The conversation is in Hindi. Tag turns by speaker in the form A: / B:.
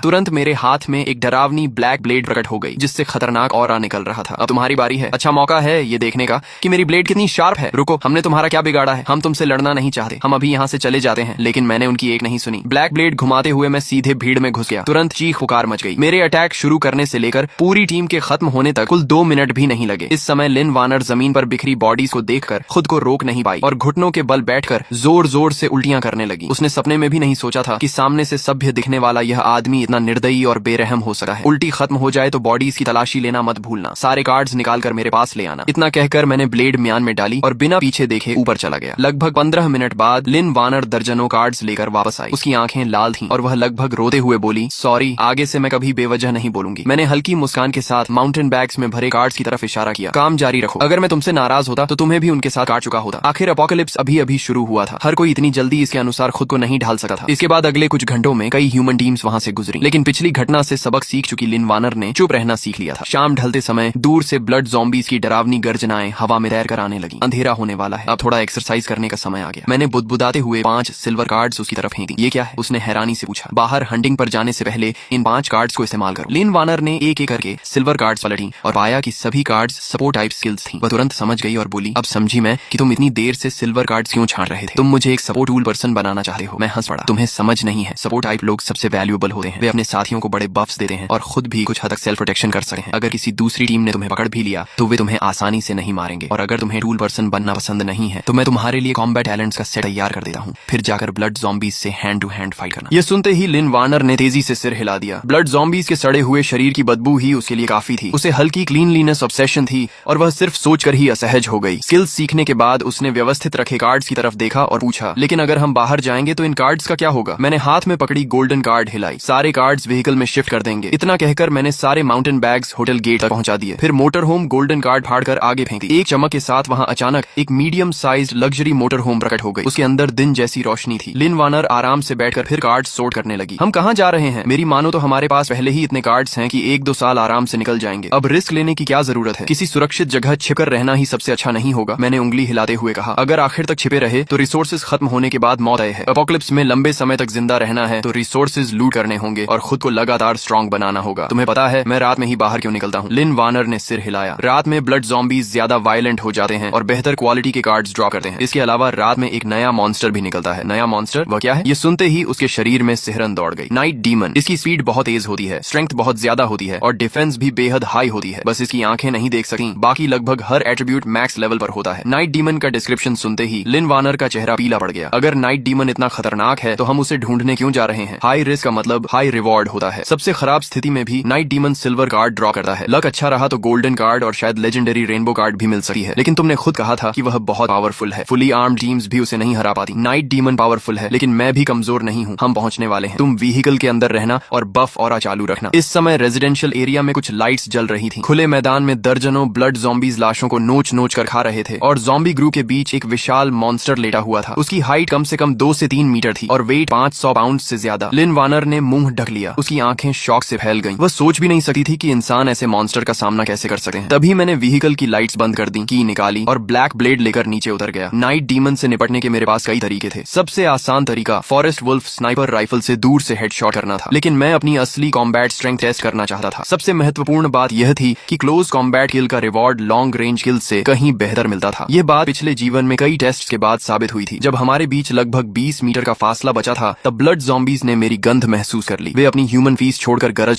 A: तुरंत मेरे हाथ में एक डरावनी ब्लैक ब्लेड प्रकट हो गई जिससे खतरनाक ऑरा निकल रहा था। अब तुम्हारी बारी है। अच्छा मौका है ये देखने का कि मेरी ब्लेड कितनी शार्प है। रुको, हमने तुम्हारा क्या बिगाड़ा है? हम तुमसे लड़ना नहीं चाहते, हम अभी यहाँ से चले जाते हैं। लेकिन मैंने उनकी एक नहीं सुनी। ब्लैक ब्लेड घुमाते हुए मैं सीधे भीड़ में घुस गया। तुरंत चीख पुकार मच गई। मेरे अटैक शुरू करने से लेकर पूरी टीम के खत्म होने तक कुल 2 मिनट भी नहीं लगे। इस समय लिन वार्नर जमीन पर बिखरी बॉडीज को देखकर खुद को रोक नहीं पाई और घुटनों के बल बैठकर जोर जोर से उल्टियां करने लगी। उसने सपने में भी नहीं सोचा था कि सामने से सभ्य दिखने वाला यह आदमी इतना निर्दयी और बेरहम हो सकता है। उल्टी खत्म हो जाए तो बॉडीज की तलाशी लेना मत भूलना। सारे कार्ड्स निकाल कर मेरे पास ले आना। इतना कहकर मैंने ब्लेड म्यान में डाली और बिना पीछे देखे ऊपर चला गया। लगभग 15 मिनट बाद लिन वार्नर दर्जनों कार्ड्स लेकर वापस आई। उसकी आंखें लाल थीं और वह लगभग रोते हुए बोली, सॉरी, आगे से मैं कभी बेवजह नहीं बोलूंगी। मैंने हल्की मुस्कान के साथ माउंटेन बैग्स में भरे कार्ड्स की तरफ इशारा किया। काम जारी रखो। अगर मैं तुमसे नाराज होता तो तुम्हें भी उनके साथ काट चुका होता। आखिर अपोकलिप्स अभी अभी शुरू हुआ था। हर कोई इतनी जल्दी इसके अनुसार खुद को नहीं ढाल सका था। इसके बाद अगले कुछ घंटों में कई ह्यूमन टीम्स वहां से गुजरी, लेकिन पिछली घटना से सबक सीख चुकी लिन वार्नर ने चुप रहना सीख लिया था। शाम ढलते समय दूर से ब्लड ज़ॉम्बीज़ की डरावनी गर्जनाएं हवा में तैर कर आने लगी। अंधेरा होने वाला है, अब थोड़ा एक्सरसाइज करने का समय आ गया। मैंने बुदबुदाते हुए 5 सिल्वर कार्ड्स उसकी तरफ फेंक दी। ये क्या है? उसने हैरानी से पूछा। बाहर हंटिंग पर जाने से पहले इन 5 कार्ड्स को इस्तेमाल करो। लिन वार्नर ने एक एक करके सिल्वर कार्ड्स पलटी और पाया कि सभी कार्ड्स सपोर्ट टाइप स्किल्स थी। वह तुरंत समझ गई और बोली, अब समझी मैं कि तुम इतनी देर से सिल्वर कार्ड्स क्यों छांट रहे थे। तुम मुझे एक सपोर्ट टूल पर्सन बनाना चाहते हो। मैं हंस पड़ा। तुम्हें समझ नहीं है, सपोर्ट टाइप लोग सबसे वैल्यूएबल होते हैं। वे अपने साथियों को बड़े बफ्स देते हैं और खुद भी कुछ हद तक सेल्फ प्रोटेक्शन कर सकते हैं। अगर किसी दूसरी टीम ने तुम्हें पकड़ भी लिया तो वे तुम्हें आसानी से नहीं मारेंगे। और अगर तुम्हें टूल पर्सन बनना पसंद नहीं है तो मैं तुम्हारे लिए कॉम्बैट टैलेंट्स का सेट तैयार कर देता हूँ। फिर जाकर ब्लड ज़ॉम्बीज़ से हैंड टू हैंड फाइट करना। ये सुनते ही लिन वार्नर ने तेजी से सिर हिला दिया। ब्लड ज़ॉम्बीज़ के सड़े हुए शरीर की बदबू ही उसके लिए काफी थी। उसे हल्की क्लीनलीनेस ऑब्सेशन थी और वह सिर्फ सोचकर ही असहज हो गई। स्किल्स सीखने के बाद उसने व्यवस्थित रखे कार्ड्स की तरफ देखा और पूछा, लेकिन अगर हम बाहर जाएंगे तो इन कार्ड्स का क्या होगा? मैंने हाथ में पकड़ी गोल्डन कार्ड हिलाई। सारे कार्ड्स व्हीकल में शिफ्ट कर देंगे। इतना कहकर मैंने सारे माउंटेन बैग्स होटल गेट तक पहुंचा दिए। फिर मोटर होम गोल्डन कार्ड फाड़कर आगे फेंक दी। एक चमक के साथ वहां अचानक एक medium sized luxury motor home प्रकट हो गई। उसके अंदर दिन जैसी रोशनी थी। लिन वार्नर आराम से बैठकर फिर कार्ड्स सोर्ट करने लगी। हम कहाँ जा रहे हैं? मेरी मानो तो हमारे पास पहले ही इतने कार्ड्स हैं कि 1-2 साल आराम से निकल जाएंगे। अब रिस्क लेने की क्या जरूरत है? किसी सुरक्षित जगह छिपकर रहना ही सबसे अच्छा नहीं होगा? मैंने उंगली हिलाते हुए कहा। अगर आखिर तक छिपे रहे तो रिसोर्सेज खत्म होने के बाद मौत है। अपोकलिप्स में लंबे समय तक जिंदा रहना है तो रिसोर्सेज लूट करने होंगे और खुद को लगातार स्ट्रॉन्ग बनाना होगा। तुम्हें पता है मैं रात में ही बाहर क्यों निकलता हूँ? लिन वार्नर ने सिर हिलाया। रात में ब्लड ज़ॉम्बीज़ ज्यादा वायलेंट हो जाते हैं और बेहतर क्वालिटी के कार्ड्स ड्रॉ करते हैं। इसके अलावा रात में एक नया मॉन्स्टर भी निकलता है। नया मॉन्स्टर? वह क्या है? ये सुनते ही उसके शरीर में सिहरन दौड़ गई। Night demon. इसकी स्पीड बहुत तेज होती है, स्ट्रेंथ बहुत ज्यादा होती है और डिफेंस भी बेहद हाई होती है। बस इसकी आंखें नहीं देख सकती, बाकी लगभग हर एट्रीब्यूट मैक्स लेवल पर होता है। नाइट डीमन का डिस्क्रिप्शन सुनते ही लिन वार्नर का चेहरा पीला पड़ गया। अगर नाइट डीमन इतना खतरनाक है तो हम उसे ढूंढने क्यों जा रहे हैं? हाई रिस्क का मतलब हाई रिवॉर्ड होता है। सबसे खराब स्थिति में भी night demon silver card draw करता है। लक अच्छा रहा तो गोल्डन कार्ड और शायद लेजेंडरी रेनबो कार्ड भी मिल सकती है। लेकिन तुमने खुद कहा था कि वह बहुत पावरफुल है। फुली आर्म्ड टीम्स भी उसे नहीं हरा पाती। नाइट डीमन पावरफुल है लेकिन मैं भी कमजोर नहीं हूँ। हम पहुंचने वाले हैं। तुम व्हीकल के अंदर रहना और बफ ऑरा चालू रखना। इस समय रेजिडेंशियल एरिया में कुछ लाइट्स जल रही थी। खुले मैदान में दर्जनों ब्लड ज़ॉम्बीज़ लाशों को नोच नोच कर खा रहे थे और ज़ॉम्बी ग्रुप के बीच एक विशाल मॉन्स्टर लेटा हुआ था। उसकी हाइट कम से कम 2 से 3 मीटर थी और वेट 500 पाउंड से ज्यादा। लिन वार्नर ने मुंह ढक लिया। उसकी आंखें शॉक से फैल गईं। वह सोच भी नहीं सकती थी कि इंसान ऐसे मॉन्स्टर का सामना कैसे कर सकते हैं। तभी मैंने व्हीकल की लाइट्स बंद कर दी, की निकाली और ब्लैक ब्लेड लेकर नीचे उतर गया। नाइट डीमन से निपटने के मेरे पास कई तरीके थे। सबसे आसान तरीका फॉरेस्ट वुल्फ स्नाइपर राइफल से दूर से हेडशॉट करना था, लेकिन मैं अपनी असली कॉम्बैट स्ट्रेंथ टेस्ट करना चाहता था। सबसे महत्वपूर्ण बात यह थी कि क्लोज कॉम्बैट किल का रिवॉर्ड लॉन्ग रेंज किल से कहीं बेहतर मिलता था। यह बात पिछले जीवन में कई टेस्ट के बाद साबित हुई थी। जब हमारे बीच लगभग 20 मीटर का फासला बचा था तब ब्लड ज़ॉम्बीज़ ने मेरी गंध महसूस कर ली। वे अपनी ह्यूमन फीस छोड़कर गरजते